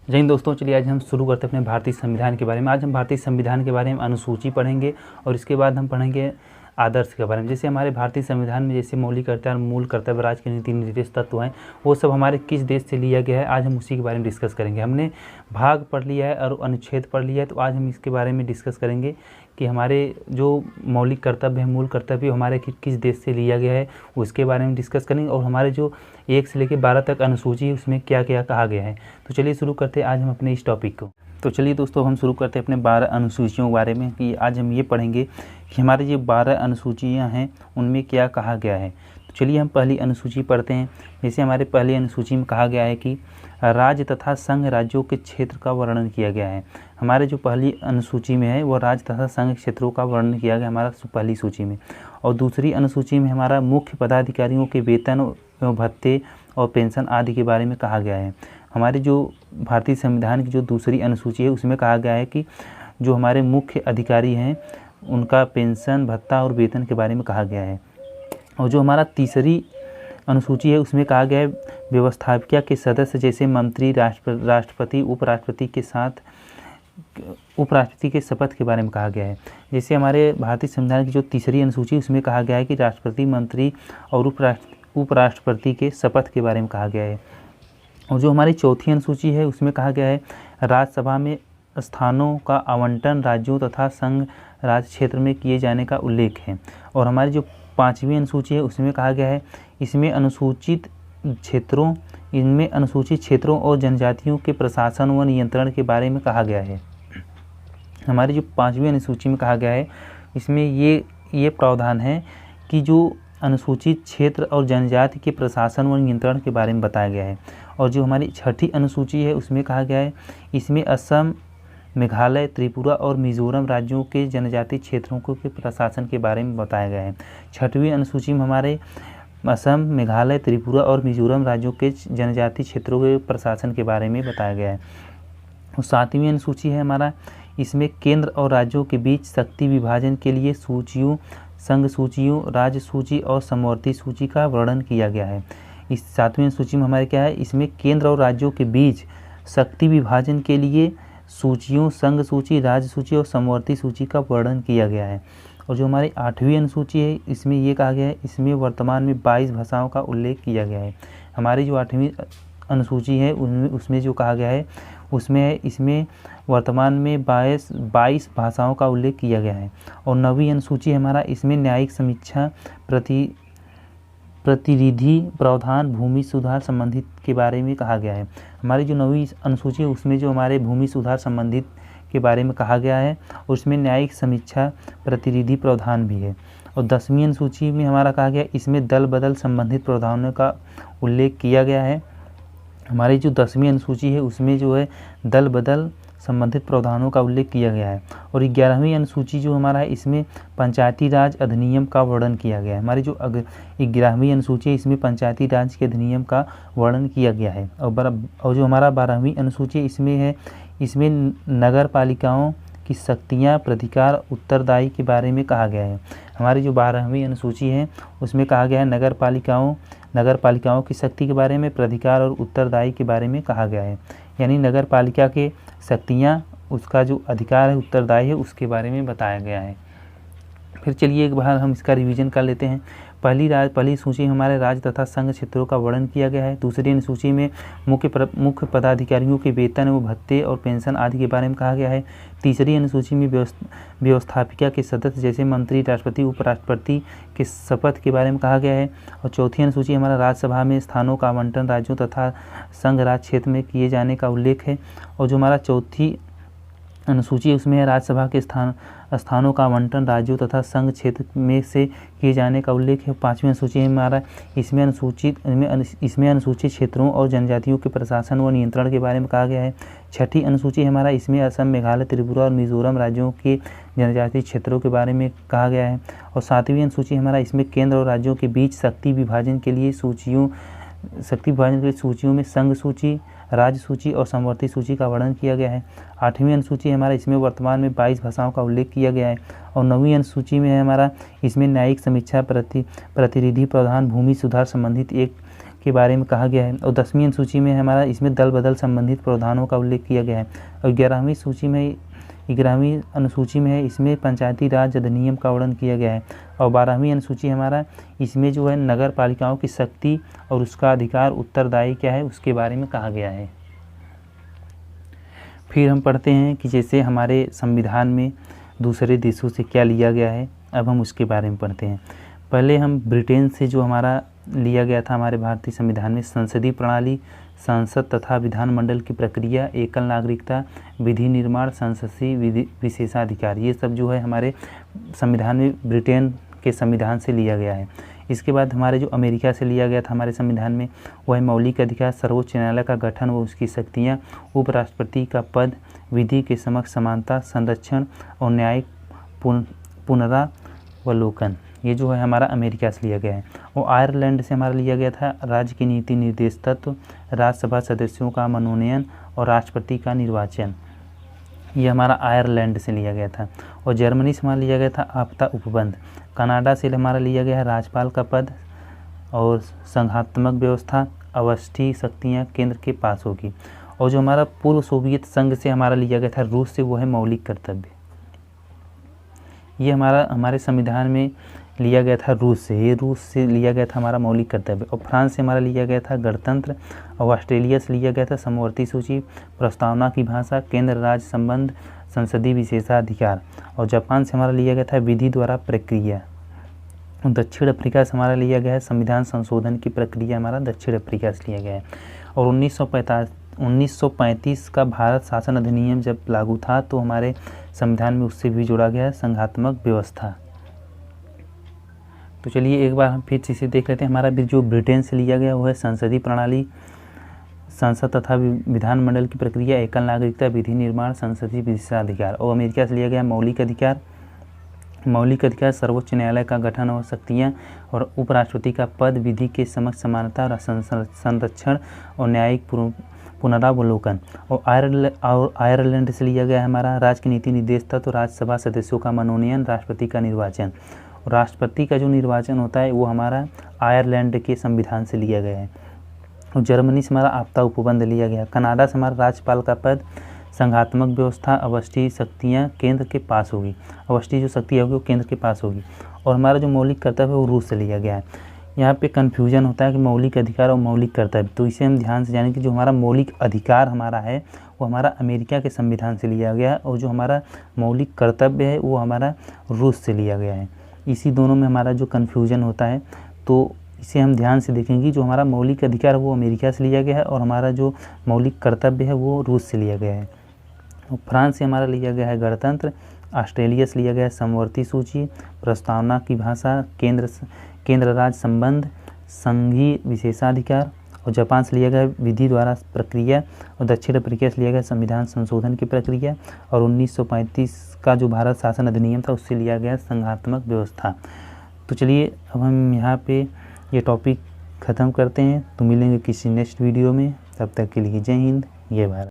जय हिंद दोस्तों, चलिए आज हम शुरू करते हैं अपने भारतीय संविधान के बारे में। आज हम भारतीय संविधान के बारे में अनुसूची पढ़ेंगे और इसके बाद हम पढ़ेंगे आदर्श के बारे में। जैसे हमारे भारतीय संविधान में जैसे मौलिक कर्तव्य, मूल कर्तव्य, राज्य के नीति निर्देश तत्व हैं, वो सब हमारे किस देश से लिया गया है, आज हम उसी के बारे में डिस्कस करेंगे। हमने भाग पढ़ लिया है और अनुच्छेद पढ़ लिया है, तो आज हम इसके बारे में डिस्कस करेंगे कि हमारे जो मौलिक कर्तव्य है, मूल कर्तव्य हमारे किस देश से लिया गया है, उसके बारे में डिस्कस करेंगे। और हमारे जो 1 से लेकर 12 तक अनुसूची है, उसमें क्या क्या कहा गया है। तो चलिए शुरू करते हैं आज हम अपने इस टॉपिक को। तो चलिए दोस्तों, हम शुरू करते हैं अपने 12 अनुसूचियों के बारे में कि आज हम ये पढ़ेंगे कि हमारी जो 12 अनुसूचियाँ हैं उनमें क्या कहा गया है। तो चलिए हम पहली अनुसूची पढ़ते हैं। जैसे हमारे पहली अनुसूची में कहा गया है कि राज्य तथा संघ राज्यों के क्षेत्र का वर्णन किया गया है। हमारे जो पहली अनुसूची में है वो राज्य तथा संघ क्षेत्रों का वर्णन किया गया हमारा पहली सूची में। और दूसरी अनुसूची में हमारा मुख्य पदाधिकारियों के वेतन एवं भत्ते और पेंशन आदि के बारे में कहा गया है। हमारी जो भारतीय संविधान की जो दूसरी अनुसूची है उसमें कहा गया है कि जो हमारे मुख्य अधिकारी हैं उनका पेंशन, भत्ता और वेतन के बारे में कहा गया है। और जो हमारा तीसरी अनुसूची है उसमें कहा गया है व्यवस्थापिका के सदस्य जैसे मंत्री, राष्ट्रपति, उपराष्ट्रपति के शपथ के बारे में कहा गया है। जैसे हमारे भारतीय संविधान की जो तीसरी अनुसूची उसमें कहा गया है कि राष्ट्रपति, मंत्री और उपराष्ट्रपति के शपथ के बारे में कहा गया है। और जो हमारी चौथी अनुसूची है उसमें कहा गया है राज्यसभा में स्थानों का आवंटन राज्यों तथा संघ राज्य क्षेत्र में किए जाने का उल्लेख है। और हमारी जो पांचवी अनुसूची है उसमें कहा गया है इनमें अनुसूचित क्षेत्रों और जनजातियों के प्रशासन व नियंत्रण के बारे में कहा गया है। हमारी जो पांचवी अनुसूची में कहा गया है इसमें ये प्रावधान है कि जो अनुसूचित क्षेत्र और जनजाति के प्रशासन व नियंत्रण के बारे में बताया गया है। और जो हमारी छठी अनुसूची है उसमें कहा गया है इसमें असम, मेघालय, त्रिपुरा और मिजोरम राज्यों के जनजातीय क्षेत्रों के प्रशासन के बारे में बताया गया है। छठवीं अनुसूची में हमारे असम, मेघालय, त्रिपुरा और मिजोरम राज्यों के जनजातीय क्षेत्रों के प्रशासन के बारे में बताया गया है। और सातवीं अनुसूची है हमारा इसमें केंद्र और राज्यों के बीच शक्ति विभाजन के लिए सूचियों, संघ सूचियों, राज्य सूची और समवर्ती सूची का वर्णन किया गया है। इस सातवीं सूची में हमारे क्या है इसमें केंद्र और राज्यों के बीच शक्ति विभाजन के लिए सूचियों, संघ सूची, राज्य सूची और समवर्ती सूची का वर्णन किया गया है। और जो हमारी आठवीं अनुसूची है इसमें ये कहा गया है इसमें वर्तमान में 22 भाषाओं का उल्लेख किया गया है। हमारी जो आठवीं अनुसूची है उसमें जो कहा गया है उसमें इसमें वर्तमान में 22 भाषाओं का उल्लेख किया गया है। और नवीं अनुसूची हमारा इसमें न्यायिक समीक्षा, प्रतिनिधि प्रावधान, भूमि सुधार संबंधित के बारे में कहा गया है। हमारी जो नवीं अनुसूची है उसमें जो हमारे भूमि सुधार संबंधित के बारे में कहा गया है और उसमें न्यायिक समीक्षा, प्रतिनिधि प्रावधान भी है। और 10वीं अनुसूची में हमारा कहा गया इसमें दल बदल संबंधित प्रावधानों का उल्लेख किया गया है। हमारी जो 10वीं अनुसूची है उसमें जो है दल बदल संबंधित प्रावधानों का उल्लेख किया गया है। और 11वीं अनुसूची जो हमारा है इसमें पंचायती राज अधिनियम का वर्णन किया गया है। हमारी जो 11वीं अनुसूची है इसमें पंचायती राज के अधिनियम का वर्णन किया गया है। और जो हमारा 12वीं अनुसूची इसमें है इसमें नगर पालिकाओं की शक्तियाँ, प्राधिकार, उत्तरदायी के बारे में कहा गया है। हमारी जो 12वीं अनुसूची है उसमें कहा गया है नगर पालिकाओं की शक्ति के बारे में, प्राधिकार और उत्तरदायी के बारे में कहा गया है। यानी नगर पालिका के शक्तियाँ, उसका जो अधिकार है, उत्तरदायी है, उसके बारे में बताया गया है। फिर चलिए एक बार हम इसका रिवीजन कर लेते हैं। पहली सूची हमारे राज्य तथा संघ क्षेत्रों का वर्णन किया गया है। दूसरी अनुसूची में मुख्य पदाधिकारियों के वेतन व भत्ते और पेंशन आदि के बारे में कहा गया है। तीसरी अनुसूची में व्यवस्थापिका के सदस्य जैसे मंत्री, राष्ट्रपति, उपराष्ट्रपति के शपथ के बारे में कहा गया है। और चौथी अनुसूची हमारा राज्यसभा में स्थानों का आवंटन राज्यों तथा संघ राज्य क्षेत्र में किए जाने का उल्लेख है। और जो हमारा चौथी अनुसूची उसमें है राज्यसभा के स्थानों का आवंटन राज्यों तथा संघ क्षेत्र में से किए जाने का उल्लेख है। 5वीं अनुसूची है हमारा इसमें अनुसूचित क्षेत्रों और जनजातियों के प्रशासन व नियंत्रण के बारे में कहा गया है। छठी अनुसूची हमारा इसमें असम, मेघालय, त्रिपुरा और मिजोरम राज्यों के जनजातीय क्षेत्रों के बारे में कहा गया है। और 7वीं अनुसूची हमारा इसमें केंद्र और राज्यों के बीच शक्ति विभाजन के लिए सूचियों में संघ सूची, राज्य सूची और समवर्ती सूची का वर्णन किया गया है। 8वीं अनुसूची हमारा इसमें वर्तमान में 22 भाषाओं का उल्लेख किया गया है। और 9वीं अनुसूची में है हमारा इसमें न्यायिक समीक्षा, प्रतिनिधि प्रावधान, भूमि सुधार संबंधित के बारे में कहा गया है। और 10वीं अनुसूची में हमारा इसमें दल बदल संबंधित प्रावधानों का उल्लेख किया गया है। और 11वीं अनुसूची में है इसमें पंचायती राज अधिनियम का वर्णन किया गया है। और 12वीं अनुसूची हमारा इसमें जो है नगर पालिकाओं की शक्ति और उसका अधिकार उत्तरदायी क्या है उसके बारे में कहा गया है। फिर हम पढ़ते हैं कि जैसे हमारे संविधान में दूसरे देशों से क्या लिया गया है, अब हम उसके बारे में पढ़ते हैं। पहले हम ब्रिटेन से जो हमारा लिया गया था हमारे भारतीय संविधान में संसदीय प्रणाली, संसद तथा विधानमंडल की प्रक्रिया, एकल नागरिकता, विधि निर्माण, संसदीय विशेषाधिकार, ये सब जो है हमारे संविधान में ब्रिटेन के संविधान से लिया गया है। इसके बाद हमारे जो अमेरिका से लिया गया था हमारे संविधान में वह मौलिक अधिकार, सर्वोच्च न्यायालय का गठन व उसकी शक्तियाँ, उपराष्ट्रपति का पद, विधि के समक्ष समानता, संरक्षण और न्यायिक पुनरावलोकन, ये जो है हमारा अमेरिका से लिया गया है। और आयरलैंड से हमारा लिया गया था राज्य की नीति निर्देश तत्व, राज्यसभा सदस्यों का मनोनयन और राष्ट्रपति का निर्वाचन, ये हमारा आयरलैंड से लिया गया था। और जर्मनी से हमारा लिया गया था आपदा उपबंध। कनाडा से हमारा लिया गया है राज्यपाल का पद और संघात्मक व्यवस्था, अवस्थी शक्तियाँ केंद्र के पास होगी। और जो हमारा पूर्व सोवियत संघ से हमारा लिया गया था रूस से, वो है मौलिक कर्तव्य। ये हमारे संविधान में लिया गया था रूस से, ये रूस से लिया गया था हमारा मौलिक कर्तव्य। और फ्रांस से हमारा लिया गया था गणतंत्र। और ऑस्ट्रेलिया से लिया गया था समवर्ती सूची, प्रस्तावना की भाषा, केंद्र राज्य संबंध, संसदीय विशेषाधिकार। और जापान से हमारा लिया गया था विधि द्वारा प्रक्रिया। दक्षिण अफ्रीका से हमारा लिया गया है संविधान संशोधन की प्रक्रिया, हमारा दक्षिण अफ्रीका से लिया गया है। और 1935 का भारत शासन अधिनियम जब लागू था तो हमारे संविधान में उससे भी जोड़ा गया है संघात्मक व्यवस्था। तो चलिए एक बार हम फिर इसे देख लेते हैं। हमारा भी जो ब्रिटेन से लिया गया वो है संसदीय प्रणाली, संसद तथा विधानमंडल की प्रक्रिया, एकल नागरिकता, विधि निर्माण, संसदीय विशेषाधिकार। और अमेरिका से लिया गया मौलिक अधिकार, सर्वोच्च न्यायालय का गठन और शक्तियाँ और उपराष्ट्रपति का पद, विधि के समक्ष समानता, संरक्षण और न्यायिक पुनरावलोकन। और आयरलैंड से लिया गया है हमारा राज्य की नीति निर्देश तत्व, राज्यसभा सदस्यों का मनोनयन, राष्ट्रपति का निर्वाचन। राष्ट्रपति का जो निर्वाचन होता है वो हमारा आयरलैंड के संविधान से लिया गया है। और जर्मनी से हमारा आपदा उपबंध लिया गया। कनाडा से हमारा राज्यपाल का पद, संघात्मक व्यवस्था, अवस्थी शक्तियाँ केंद्र के पास होगी, अवस्थी जो शक्ति होगी वो केंद्र के पास होगी। और हमारा जो मौलिक कर्तव्य है वो रूस से लिया गया है। यहाँ पे कन्फ्यूजन होता है कि मौलिक अधिकार और मौलिक कर्तव्य, तो इसे हम ध्यान से जानें कि जो हमारा मौलिक अधिकार हमारा है वो हमारा अमेरिका के संविधान से लिया गया है और जो हमारा मौलिक कर्तव्य है वो हमारा रूस से लिया गया है। इसी दोनों में हमारा जो कन्फ्यूजन होता है तो इसे हम ध्यान से देखेंगे। जो हमारा मौलिक अधिकार है वो अमेरिका से लिया गया है और हमारा जो मौलिक कर्तव्य है वो रूस से लिया गया है। फ्रांस से हमारा लिया गया है गणतंत्र, ऑस्ट्रेलिया से लिया गया है समवर्ती सूची, प्रस्तावना की भाषा, केंद्र राज्य संबंध, संघीय विशेषाधिकार। और जापान से लिया गया विधि द्वारा प्रक्रिया। और दक्षिण अफ्रीका से लिया गया संविधान संशोधन की प्रक्रिया। और 1935 का जो भारत शासन अधिनियम था उससे लिया गया संघात्मक व्यवस्था। तो चलिए अब हम यहाँ पे ये टॉपिक ख़त्म करते हैं। तो मिलेंगे किसी नेक्स्ट वीडियो में, तब तक के लिए जय हिंद, जय भारत।